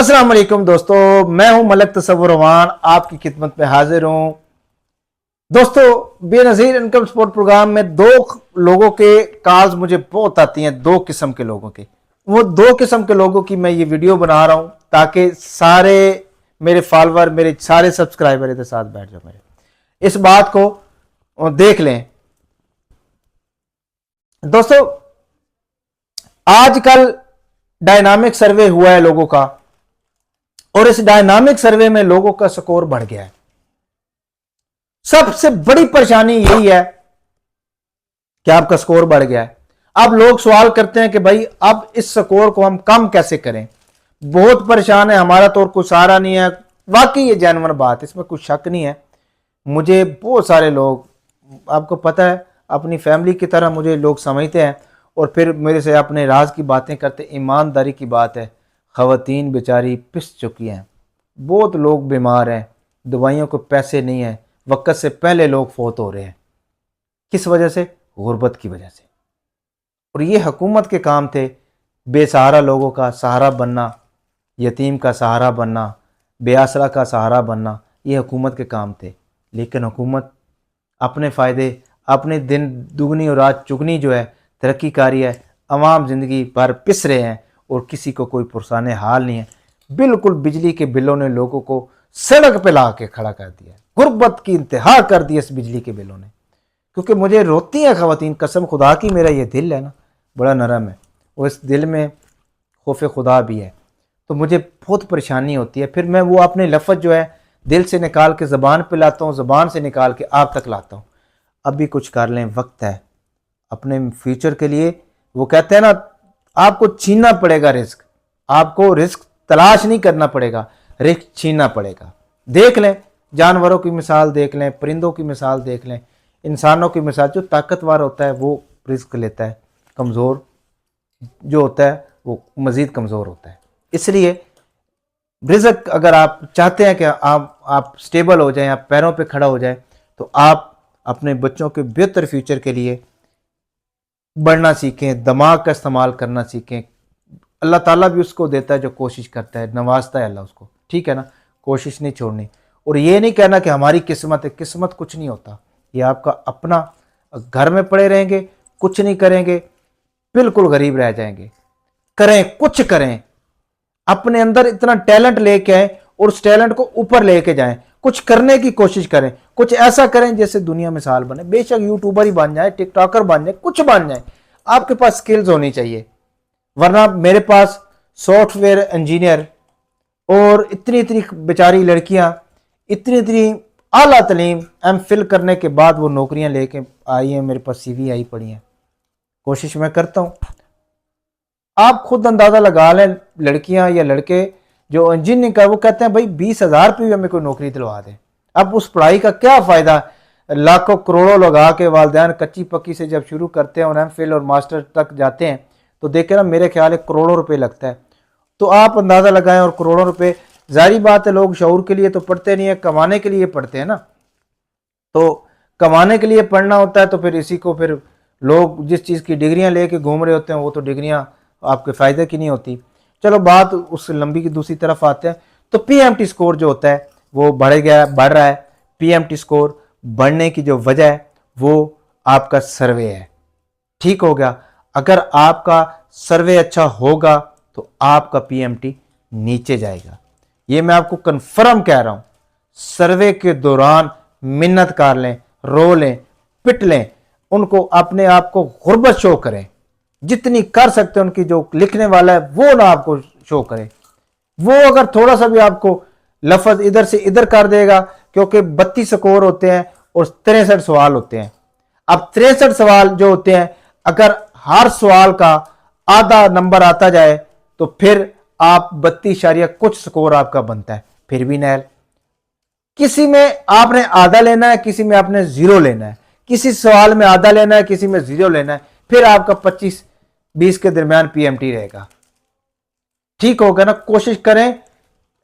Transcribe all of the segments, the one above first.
अस्सलाम वालेकुम दोस्तों, मैं हूं मलक तसव्वुर रवान, आपकी खिदमत में हाजिर हूं। दोस्तों, बेनज़ीर इनकम सपोर्ट प्रोग्राम में दो लोगों के कॉल्स मुझे बहुत आती हैं, दो किस्म के लोगों के। वो दो किस्म के लोगों की मैं ये वीडियो बना रहा हूं ताकि सारे मेरे फॉलोअर, मेरे सारे सब्सक्राइबर के साथ बैठ जाओ, मेरे इस बात को देख लें। दोस्तों, आजकल डायनामिक सर्वे हुआ है लोगों का, और इस डायनामिक सर्वे में लोगों का स्कोर बढ़ गया है। सबसे बड़ी परेशानी यही है कि आपका स्कोर बढ़ गया है। अब लोग सवाल करते हैं कि भाई अब इस स्कोर को हम कम कैसे करें, बहुत परेशान है, हमारा तो और कुछ सहारा नहीं है। वाकई ये जेन्युइन बात, इसमें कुछ शक नहीं है। मुझे बहुत सारे लोग, आपको पता है, अपनी फैमिली की तरह मुझे लोग समझते हैं और फिर मेरे से अपने राज की बातें करते। ईमानदारी की बात है, ख़वातीन बेचारी पिस चुकी हैं, बहुत लोग बीमार हैं, दवाइयों को पैसे नहीं हैं, वक्त से पहले लोग फौत हो रहे हैं। किस वजह से? गुर्बत की वजह से। और ये हुकूमत के काम थे बेसहारा लोगों का सहारा बनना, यतीम का सहारा बनना, बेआसरा का सहारा बनना, ये हुकूमत के काम थे। लेकिन हुकूमत अपने फ़ायदे, अपने दिन दुगनी और रात चुगनी जो है तरक्की कारी है, अवाम ज़िंदगी भर पिस रहे हैं और किसी को कोई पुरसाने हाल नहीं है। बिल्कुल बिजली के बिलों ने लोगों को सड़क पे ला के खड़ा कर दिया, गुर्बत की इंतहा कर दी इस बिजली के बिलों ने। क्योंकि मुझे रोती हैं ख़वातीन, कसम खुदा की, मेरा ये दिल है ना बड़ा नरम है, और इस दिल में खौफ खुदा भी है, तो मुझे बहुत परेशानी होती है। फिर मैं वो अपने लफ्ज़ जो है दिल से निकाल के ज़बान पे लाता हूँ, ज़बान से निकाल के आप तक लाता हूँ। अभी कुछ कर लें, वक्त है अपने फ्यूचर के लिए। वो कहते हैं ना, आपको छीनना पड़ेगा रिस्क, आपको रिस्क तलाश नहीं करना पड़ेगा, रिस्क छीनना पड़ेगा। देख लें, जानवरों की मिसाल देख लें, परिंदों की मिसाल देख लें, इंसानों की मिसाल। जो ताकतवर होता है वो रिस्क लेता है, कमज़ोर जो होता है वो मज़ीद कमज़ोर होता है। इसलिए रिस्क अगर आप चाहते हैं कि आप स्टेबल हो जाएं, आप पैरों पे खड़ा हो जाएं, तो आप अपने बच्चों के बेहतर फ्यूचर के लिए बढ़ना सीखें, दिमाग का इस्तेमाल करना सीखें। अल्लाह ताला भी उसको देता है जो कोशिश करता है, नवाजता है अल्लाह उसको, ठीक है ना। कोशिश नहीं छोड़नी, और ये नहीं कहना कि हमारी किस्मत है, किस्मत कुछ नहीं होता, ये आपका अपना। घर में पड़े रहेंगे, कुछ नहीं करेंगे, बिल्कुल गरीब रह जाएंगे। करें, कुछ करें, अपने अंदर इतना टैलेंट लेके आए और उस टैलेंट को ऊपर लेके जाएं, कुछ करने की कोशिश करें, कुछ ऐसा करें जैसे दुनिया मिसाल बने। बेशक यूट्यूबर ही बन जाए, टिकटॉकर बन जाए, कुछ बन जाए, आपके पास स्किल्स होनी चाहिए। वरना मेरे पास सॉफ्टवेयर इंजीनियर और इतनी इतनी बेचारी लड़कियां, इतनी इतनी आला तलीम एमफिल करने के बाद वो नौकरियां लेके आई हैं, मेरे पास सीवी आई पड़ी हैं। कोशिश मैं करता हूं, आप खुद अंदाजा लगा लें। लड़कियां या लड़के जो इंजीनियरिंग का, वो कहते हैं भाई 20,000 रुपये हमें कोई नौकरी दिलवा दे। अब उस पढ़ाई का क्या फ़ायदा? लाखों करोड़ों लगा के वालदैन कच्ची पक्की से जब शुरू करते हैं और एमफिल और मास्टर तक जाते हैं, तो देखे ना, मेरे ख्याल है करोड़ों रुपए लगता है। तो आप अंदाज़ा लगाएं, और करोड़ों रुपए, जारी बात है, लोग शऊर के लिए तो पढ़ते नहीं है, कमाने के लिए पढ़ते हैं ना। तो कमाने के लिए पढ़ना होता है, तो फिर इसी को फिर लोग जिस चीज़ की डिग्रियां लेके घूम रहे होते हैं, वो तो डिग्रियां आपके फ़ायदे की नहीं होती। चलो बात उस लंबी की दूसरी तरफ आते हैं। तो पीएमटी स्कोर जो होता है वो बढ़ रहा है। पीएमटी स्कोर बढ़ने की जो वजह है वो आपका सर्वे है। ठीक हो गया, अगर आपका सर्वे अच्छा होगा तो आपका पीएमटी नीचे जाएगा। ये मैं आपको कंफर्म कह रहा हूं। सर्वे के दौरान मिन्नत कर लें, रो लें, पिट लें, उनको अपने आप को गुर्बत शो करें, जितनी कर सकते हैं उनकी, जो लिखने वाला है वो ना आपको शो करे। वो अगर थोड़ा सा भी आपको लफ्ज इधर से इधर कर देगा, क्योंकि 32 स्कोर होते हैं और 63 सवाल होते हैं। अब 63 सवाल जो होते हैं, अगर हर सवाल का आधा नंबर आता जाए तो फिर आप 32 कुछ स्कोर आपका बनता है। फिर भी नैल, किसी में आपने आधा लेना है, किसी में आपने जीरो लेना है, किसी सवाल में आधा लेना है, किसी में जीरो लेना है, फिर आपका 25-20 के दरमियान पीएमटी रहेगा। ठीक होगा ना। कोशिश करें,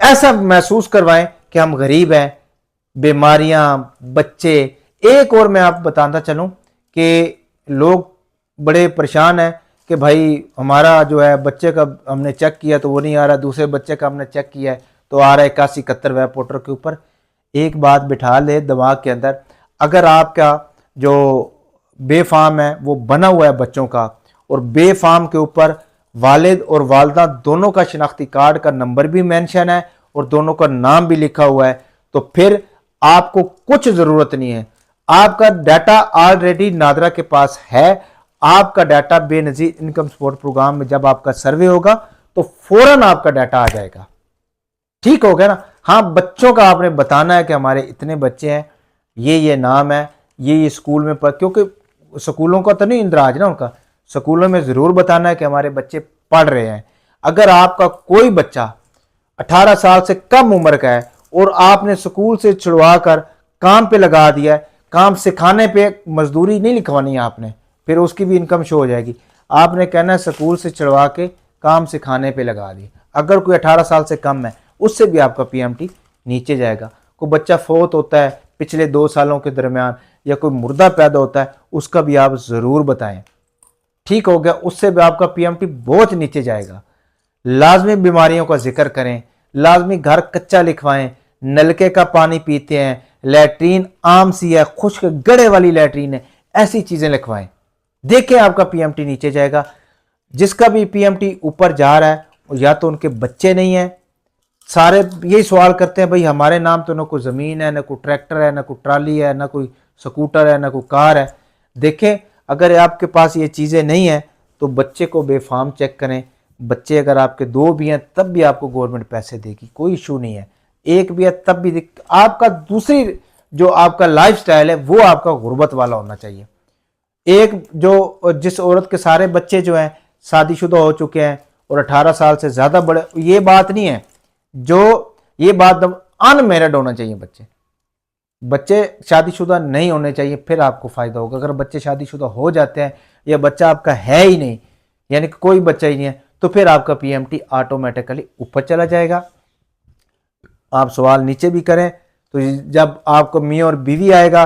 ऐसा महसूस करवाएं कि हम गरीब हैं, बीमारियां, बच्चे। एक और मैं आप बताता चलूं कि लोग बड़े परेशान हैं कि भाई हमारा जो है बच्चे का हमने चेक किया तो वो नहीं आ रहा, दूसरे बच्चे का हमने चेक किया है तो आ रहा है 81-71 वेब पोर्टल के ऊपर। एक बात बिठा ले दिमाग के अंदर, अगर आपका जो बेफाम है वो बना हुआ है बच्चों का, और बेफाम के ऊपर वालिद और वालदा दोनों का शिनाख्ती कार्ड का नंबर भी मेंशन है और दोनों का नाम भी लिखा हुआ है, तो फिर आपको कुछ ज़रूरत नहीं है। आपका डाटा ऑलरेडी नादरा के पास है। आपका data Benazir income support programme में जब आपका सर्वे होगा तो फौरन आपका डाटा आ जाएगा। ठीक हो गया ना। हाँ, बच्चों का आपने बताना है कि हमारे इतने बच्चे हैं, ये नाम है, ये स्कूल में क्योंकि स्कूलों का तो नहीं इंदराज ना उनका, स्कूलों में ज़रूर बताना है कि हमारे बच्चे पढ़ रहे हैं। अगर आपका कोई बच्चा 18 साल से कम उम्र का है और आपने स्कूल से छुड़वा कर काम पे लगा दिया है, काम सिखाने पे मजदूरी नहीं लिखवानी है आपने, फिर उसकी भी इनकम शो हो जाएगी। आपने कहना है स्कूल से छुड़वा के काम सिखाने पे लगा दी। अगर कोई 18 साल से कम है उससे भी आपका पीएमटी नीचे जाएगा। कोई बच्चा फोत होता है पिछले 2 सालों के दरमियान, या कोई मुर्दा पैदा होता है, उसका भी आप ज़रूर बताएं। ठीक हो गया, उससे भी आपका पीएमटी बहुत नीचे जाएगा। लाजमी बीमारियों का जिक्र करें, लाजमी घर कच्चा लिखवाएं, नलके का पानी पीते हैं, लैट्रीन आम सी है, खुश्क गड़े वाली लैट्रीन है, ऐसी चीज़ें लिखवाएं। देखें आपका पीएमटी नीचे जाएगा। जिसका भी पीएमटी ऊपर जा रहा है या तो उनके बच्चे नहीं है, सारे यही सवाल करते हैं भाई हमारे नाम तो ना कोई ज़मीन है, ना कोई ट्रैक्टर है, ना कोई ट्राली है, ना कोई स्कूटर है, ना कोई कार है। देखें अगर आपके पास ये चीज़ें नहीं है तो बच्चे को बेफाम चेक करें। बच्चे अगर आपके 2 भी हैं तब भी आपको गवर्नमेंट पैसे देगी, कोई इशू नहीं है। 1 भी है तब भी आपका दूसरी जो आपका लाइफ स्टाइल है वो आपका गुर्बत वाला होना चाहिए। एक जो जिस औरत के सारे बच्चे जो हैं शादीशुदा हो चुके हैं और 18 साल से ज़्यादा बड़े, ये बात नहीं है, जो ये बात अनमैरिड होना चाहिए बच्चे शादीशुदा नहीं होने चाहिए, फिर आपको फ़ायदा होगा। अगर बच्चे शादीशुदा हो जाते हैं या बच्चा आपका है ही नहीं, यानी कि कोई बच्चा ही नहीं है, तो फिर आपका पीएमटी ऑटोमेटिकली ऊपर चला जाएगा। आप सवाल नीचे भी करें तो जब आपको मियाँ और बीवी आएगा,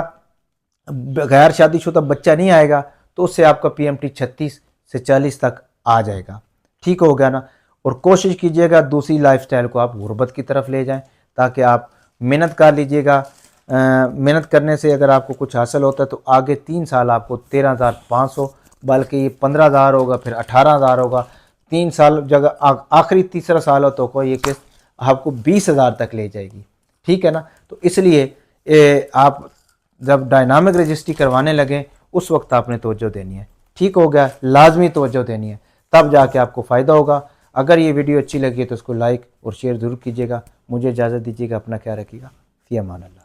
गैर शादीशुदा बच्चा नहीं आएगा, तो उससे आपका पीएमटी 36 से 40 तक आ जाएगा। ठीक हो गया ना। और कोशिश कीजिएगा दूसरी लाइफस्टाइल को आप गुर्बत की तरफ ले जाएं, ताकि आप मेहनत कर लीजिएगा। मेहनत करने से अगर आपको कुछ हासिल होता है तो आगे 3 साल आपको 13,500, बल्कि ये 15,000 होगा, फिर 18,000 होगा। 3 साल जगह आखिरी तीसरा साल हो तो कोई ये किस्त आपको 20,000 तक ले जाएगी। ठीक है ना। तो इसलिए आप जब डायनामिक रजिस्ट्री करवाने लगें उस वक्त आपने तवज्जो देनी है। ठीक हो गया, लाजमी तवज्जो देनी है, तब जाके आपको फ़ायदा होगा। अगर ये वीडियो अच्छी लगी तो उसको लाइक और शेयर ज़रूर कीजिएगा। मुझे इजाज़त दीजिएगा, अपना ख्याल रखिएगा। फ़ी अमान अल्लाह।